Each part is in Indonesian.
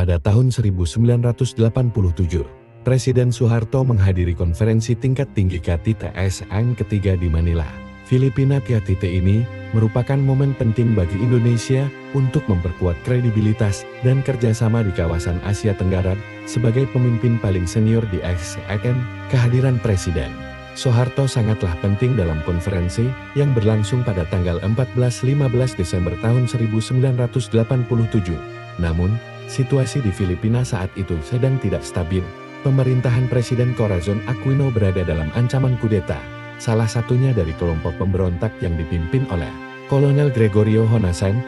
Pada tahun 1987, Presiden Soeharto menghadiri konferensi tingkat tinggi KTT ASEAN ketiga di Manila, Filipina. KTT ini merupakan momen penting bagi Indonesia untuk memperkuat kredibilitas dan kerjasama di kawasan Asia Tenggara sebagai pemimpin paling senior di ASEAN. Kehadiran Presiden Soeharto sangatlah penting dalam konferensi yang berlangsung pada tanggal 14-15 Desember tahun 1987. Namun, situasi di Filipina saat itu sedang tidak stabil. Pemerintahan Presiden Corazon Aquino berada dalam ancaman kudeta, salah satunya dari kelompok pemberontak yang dipimpin oleh Kolonel Gregorio Honasan,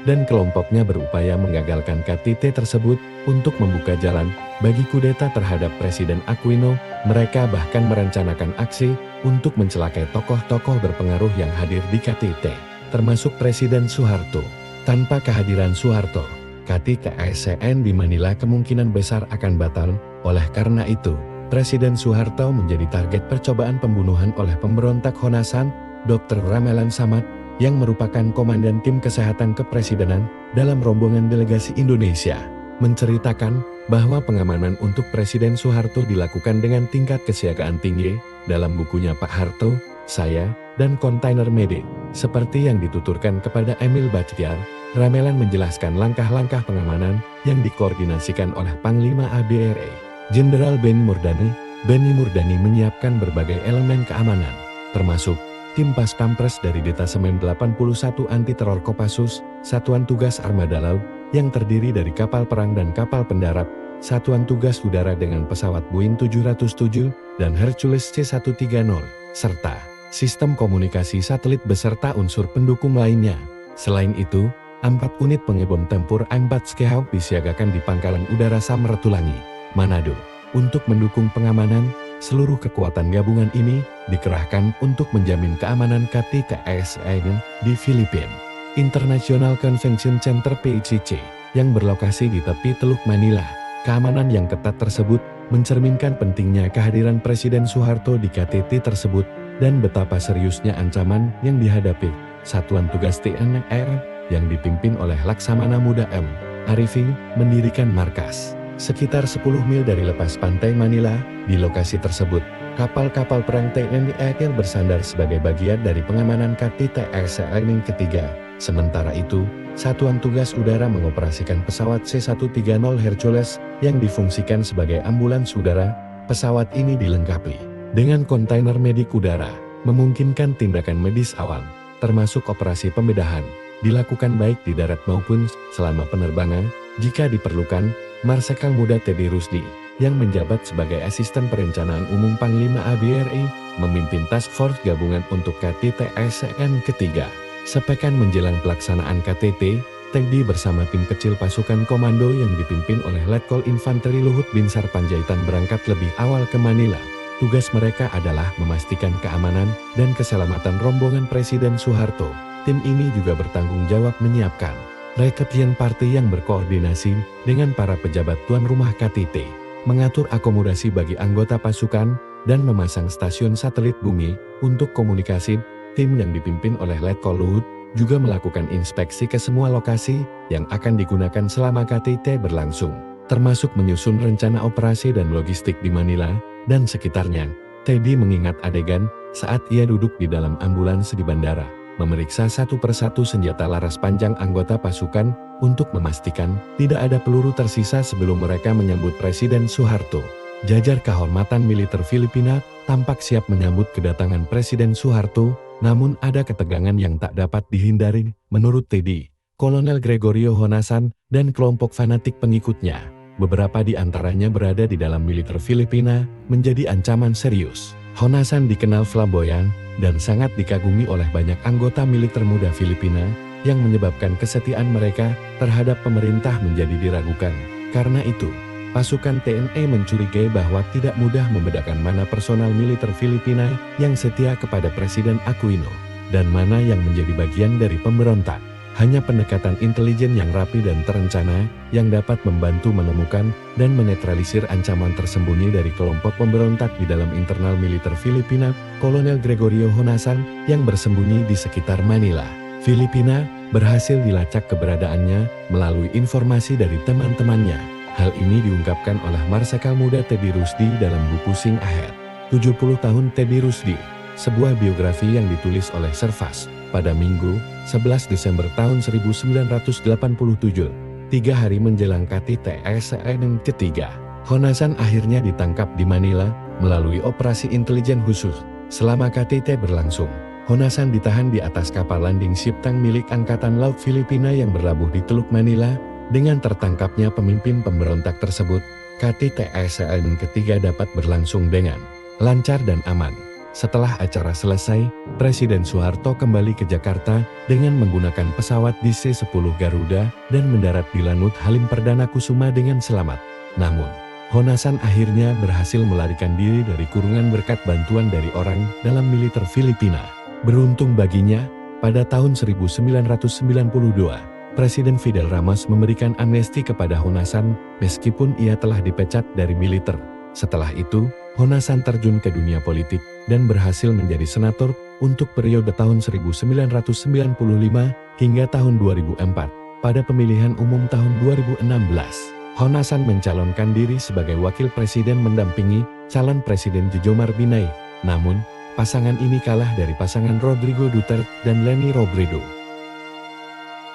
dan kelompoknya berupaya mengagalkan KTT tersebut untuk membuka jalan bagi kudeta terhadap Presiden Aquino. Mereka bahkan merencanakan aksi untuk mencelakai tokoh-tokoh berpengaruh yang hadir di KTT, termasuk Presiden Soeharto. Tanpa kehadiran Soeharto, KTT ASEAN di Manila kemungkinan besar akan batal. Oleh karena itu, Presiden Soeharto menjadi target percobaan pembunuhan oleh pemberontak Honasan. Dr. Ramelan Samad, yang merupakan komandan tim kesehatan kepresidenan dalam rombongan delegasi Indonesia, menceritakan bahwa pengamanan untuk Presiden Soeharto dilakukan dengan tingkat kesiagaan tinggi. Dalam bukunya Pak Harto, Saya, dan Kontainer Medik, seperti yang dituturkan kepada Emil Bachtiar, Ramelan menjelaskan langkah-langkah pengamanan yang dikoordinasikan oleh Panglima ABRI, Jenderal Benny Murdani menyiapkan berbagai elemen keamanan, termasuk tim Pas Pampres dari Detasemen 81 Anti Teror Kopassus, Satuan Tugas Armada Laut, yang terdiri dari kapal perang dan kapal pendarat, Satuan Tugas Udara dengan pesawat Boeing 707 dan Hercules C-130, serta sistem komunikasi satelit beserta unsur pendukung lainnya. Selain itu, 4 unit pengebom tempur M4 Skyhawk disiagakan di Pangkalan Udara Samratulangi, Manado. Untuk mendukung pengamanan, seluruh kekuatan gabungan ini dikerahkan untuk menjamin keamanan KTT ASEAN di Filipina. International Convention Center PICC, yang berlokasi di tepi Teluk Manila. Keamanan yang ketat tersebut mencerminkan pentingnya kehadiran Presiden Soeharto di KTT tersebut dan betapa seriusnya ancaman yang dihadapi. Satuan Tugas TNI yang dipimpin oleh Laksamana Muda M. Arifi mendirikan markas sekitar 10 mil dari lepas pantai Manila. Di lokasi tersebut, kapal-kapal perang TNI AL bersandar sebagai bagian dari pengamanan KTT ASEAN ketiga. Sementara itu, Satuan Tugas Udara mengoperasikan pesawat C-130 Hercules yang difungsikan sebagai ambulans udara. Pesawat ini dilengkapi dengan kontainer medik udara, memungkinkan tindakan medis awal, termasuk operasi pembedahan, dilakukan baik di darat maupun selama penerbangan. Jika diperlukan, Marsikal Muda Teddy Rusdi, yang menjabat sebagai Asisten Perencanaan Umum Panglima ABRI, memimpin Task Force Gabungan untuk KTT ASEAN ketiga. Sepekan menjelang pelaksanaan KTT, Teddy bersama tim kecil pasukan komando yang dipimpin oleh Letkol Infanteri Luhut Binsar Panjaitan berangkat lebih awal ke Manila. Tugas mereka adalah memastikan keamanan dan keselamatan rombongan Presiden Soeharto. Tim ini juga bertanggung jawab menyiapkan Reception Party yang berkoordinasi dengan para pejabat tuan rumah KTT, mengatur akomodasi bagi anggota pasukan, dan memasang stasiun satelit bumi untuk komunikasi. Tim yang dipimpin oleh Letkol Luhut juga melakukan inspeksi ke semua lokasi yang akan digunakan selama KTT berlangsung, termasuk menyusun rencana operasi dan logistik di Manila dan sekitarnya. Teddy mengingat adegan saat ia duduk di dalam ambulans di bandara, memeriksa satu persatu senjata laras panjang anggota pasukan untuk memastikan tidak ada peluru tersisa sebelum mereka menyambut Presiden Soeharto. Jajar kehormatan militer Filipina tampak siap menyambut kedatangan Presiden Soeharto, namun ada ketegangan yang tak dapat dihindari. Menurut Teddy, Kolonel Gregorio Honasan dan kelompok fanatik pengikutnya, beberapa di antaranya berada di dalam militer Filipina, menjadi ancaman serius. Honasan dikenal flamboyan dan sangat dikagumi oleh banyak anggota militer muda Filipina, yang menyebabkan kesetiaan mereka terhadap pemerintah menjadi diragukan. Karena itu, pasukan TNI mencurigai bahwa tidak mudah membedakan mana personal militer Filipina yang setia kepada Presiden Aquino, dan mana yang menjadi bagian dari pemberontak. Hanya pendekatan intelijen yang rapi dan terencana yang dapat membantu menemukan dan menetralisir ancaman tersembunyi dari kelompok pemberontak di dalam internal militer Filipina. Kolonel Gregorio Honasan yang bersembunyi di sekitar Manila, Filipina, berhasil dilacak keberadaannya melalui informasi dari teman-temannya. Hal ini diungkapkan oleh Marsekal Muda Teddy Rusdi dalam buku Sing Ahead, 70 tahun Teddy Rusdi, sebuah biografi yang ditulis oleh Servas pada Minggu, 11 Desember tahun 1987, 3 hari menjelang KTT ASN ketiga. Honasan akhirnya ditangkap di Manila melalui operasi intelijen khusus. Selama KTT berlangsung, Honasan ditahan di atas kapal landing ship tank milik Angkatan Laut Filipina yang berlabuh di Teluk Manila. Dengan tertangkapnya pemimpin pemberontak tersebut, KTT ASN ketiga dapat berlangsung dengan lancar dan aman. Setelah acara selesai, Presiden Soeharto kembali ke Jakarta dengan menggunakan pesawat DC-10 Garuda dan mendarat di Lanut Halim Perdana Kusuma dengan selamat. Namun, Honasan akhirnya berhasil melarikan diri dari kurungan berkat bantuan dari orang dalam militer Filipina. Beruntung baginya, pada tahun 1992, Presiden Fidel Ramos memberikan amnesti kepada Honasan meskipun ia telah dipecat dari militer. Setelah itu, Honasan terjun ke dunia politik dan berhasil menjadi senator untuk periode tahun 1995 hingga tahun 2004. Pada pemilihan umum tahun 2016, Honasan mencalonkan diri sebagai wakil presiden mendampingi calon presiden Jojomar Binay. Namun, pasangan ini kalah dari pasangan Rodrigo Duterte dan Leni Robredo.